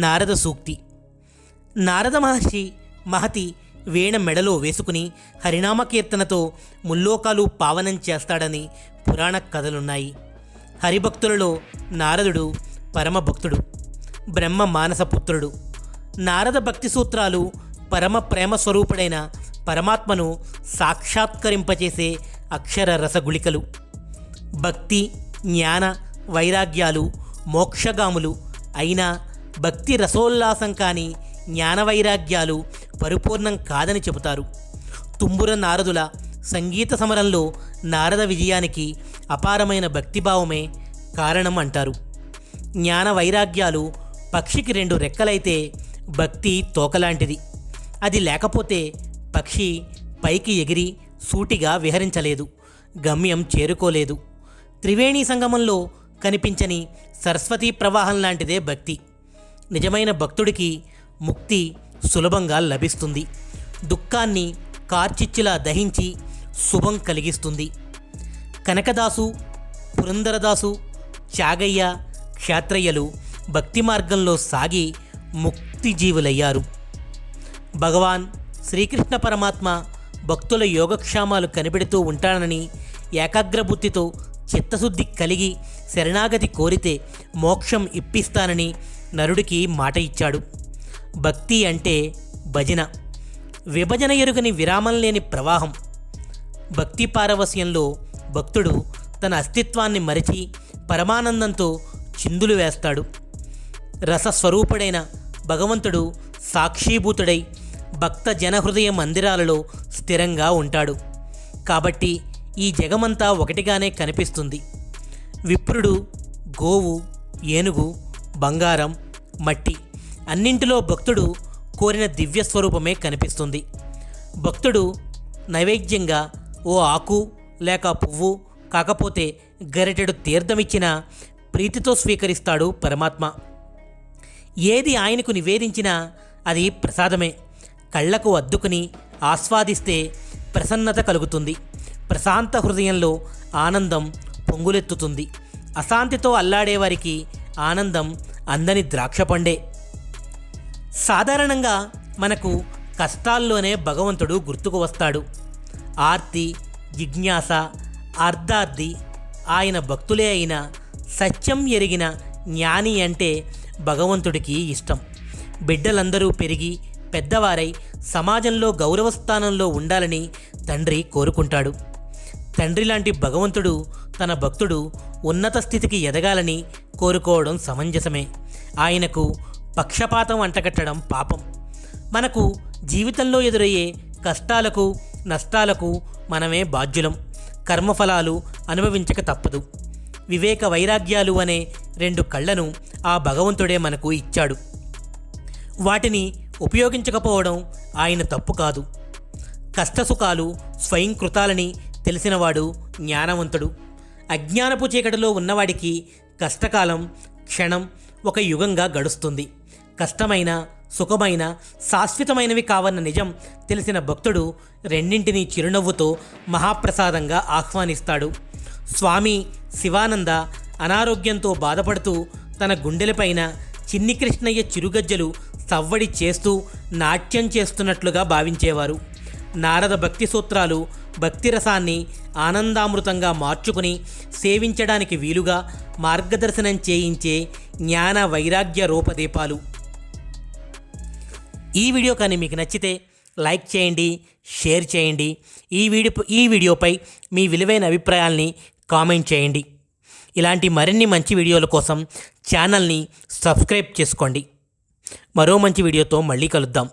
నారద సూక్తి. నారద మహతి వీణ మెడలో వేసుకుని హరినామ కీర్తనతో ముల్లోకాలు పావనం చేస్తాడని పురాణ కథలున్నాయి. హరిభక్తులలో నారదుడు పరమభక్తుడు, బ్రహ్మ మానసపుత్రుడు. నారద భక్తి సూత్రాలు పరమ ప్రేమ స్వరూపుడైన పరమాత్మను సాక్షాత్కరింపచేసే అక్షర రసగుళికలు. భక్తి, జ్ఞాన, వైరాగ్యాలు మోక్షగాములు అయినా భక్తి రసోల్లాసం కాని జ్ఞాన వైరాగ్యాలు పరిపూర్ణం కాదని చెబుతారు. తుంబుర నారదుల సంగీత సమరంలో నారద విజయానికి అపారమైన భక్తిభావమే కారణం అంటారు. జ్ఞాన వైరాగ్యాలు పక్షికి 2 రెక్కలైతే భక్తి తోకలాంటిది. అది లేకపోతే పక్షి పైకి ఎగిరి సూటిగా విహరించలేదు, గమ్యం చేరుకోలేదు. త్రివేణి సంగమంలో కనిపించని సరస్వతీ ప్రవాహం లాంటిదే భక్తి. నిజమైన భక్తుడికి ముక్తి సులభంగా లభిస్తుంది. దుఃఖాన్ని కార్చిచ్చులా దహించి శుభం కలిగిస్తుంది. కనకదాసు, పురందరదాసు, త్యాగయ్య, క్షాత్రయ్యలు భక్తి మార్గంలో సాగి ముక్తిజీవులయ్యారు. భగవాన్ శ్రీకృష్ణ పరమాత్మ భక్తుల యోగక్షేమాలు కనిపెడుతూ ఉంటానని, ఏకాగ్రబుద్ధితో చిత్తశుద్ధి కలిగి శరణాగతి కోరితే మోక్షం ఇప్పిస్తానని నరుడికి మాట ఇచ్చాడు. భక్తి అంటే భజన, విభజన ఎరుగని విరామం లేని ప్రవాహం. భక్తి పారవస్యంలో భక్తుడు తన అస్తిత్వాన్ని మరిచి పరమానందంతో చిందులు వేస్తాడు. రసస్వరూపుడైన భగవంతుడు సాక్షీభూతుడై భక్త జనహృదయ మందిరాలలో స్థిరంగా ఉంటాడు. కాబట్టి ఈ జగమంతా ఒకటిగానే కనిపిస్తుంది. విప్రుడు, గోవు, ఏనుగు, బంగారం, మట్టి అన్నింటిలో భక్తుడు కోరిన దివ్య స్వరూపమే కనిపిస్తుంది. భక్తుడు నైవేద్యంగా ఓ ఆకు లేక పువ్వు, కాకపోతే గరిటెడు తీర్థమిచ్చినా ప్రీతితో స్వీకరిస్తాడు పరమాత్మ. ఏది ఆయనకు నివేదించినా అది ప్రసాదమే. కళ్ళకు అద్దుకుని ఆస్వాదిస్తే ప్రసన్నత కలుగుతుంది. ప్రశాంత హృదయంలో ఆనందం పొంగులెత్తుతుంది. అశాంతితో అల్లాడేవారికి ఆనందం అందని ద్రాక్షపండే. సాధారణంగా మనకు కష్టాల్లోనే భగవంతుడు గుర్తుకు వస్తాడు. ఆర్తి, జిజ్ఞాస, అర్ధార్థి ఆయన భక్తులే అయిన సత్యం ఎరిగిన జ్ఞాని అంటే భగవంతుడికి ఇష్టం. బిడ్డలందరూ పెరిగి పెద్దవారై సమాజంలో గౌరవస్థానంలో ఉండాలని తండ్రి కోరుకుంటాడు. తండ్రి లాంటి భగవంతుడు తన భక్తుడు ఉన్నత స్థితికి ఎదగాలని కోరుకోవడం సమంజసమే. ఆయనకు పక్షపాతం అంటగట్టడం పాపం. మనకు జీవితంలో ఎదురయ్యే కష్టాలకు, నష్టాలకు మనమే బాధ్యులం. కర్మఫలాలు అనుభవించక తప్పదు. వివేక వైరాగ్యాలు అనే 2 కళ్ళను ఆ భగవంతుడే మనకు ఇచ్చాడు. వాటిని ఉపయోగించకపోవడం ఆయన తప్పు కాదు. కష్టసుఖాలు స్వయంకృతాలని తెలిసినవాడు జ్ఞానవంతుడు. అజ్ఞానపు చీకటిలో ఉన్నవాడికి కష్టకాలం క్షణం ఒక యుగంగా గడుస్తుంది. కష్టమైన, సుఖమైన శాశ్వతమైనవి కావన్న నిజం తెలిసిన భక్తుడు రెండింటినీ చిరునవ్వుతో మహాప్రసాదంగా ఆహ్వానిస్తాడు. స్వామి శివానంద అనారోగ్యంతో బాధపడుతూ తన గుండెలపైన చిన్ని కృష్ణయ్య చిరుగజ్జలు సవ్వడి చేస్తూ నాట్యం చేస్తున్నట్లుగా భావించేవారు. నారద భక్తి సూత్రాలు భక్తి రసాన్ని ఆనందామృతంగా మార్చుకుని సేవించడానికి వీలుగా మార్గదర్శనం చేయించే జ్ఞాన వైరాగ్య రూపదీపాలు. ఈ వీడియో కానీ మీకు నచ్చితే లైక్ చేయండి, షేర్ చేయండి. ఈ వీడియోపై మీ విలువైన అభిప్రాయాల్ని కామెంట్ చేయండి. ఇలాంటి మరిన్ని మంచి వీడియోల కోసం ఛానల్ని సబ్స్క్రైబ్ చేసుకోండి. మరో మంచి వీడియోతో మళ్ళీ కలుద్దాం.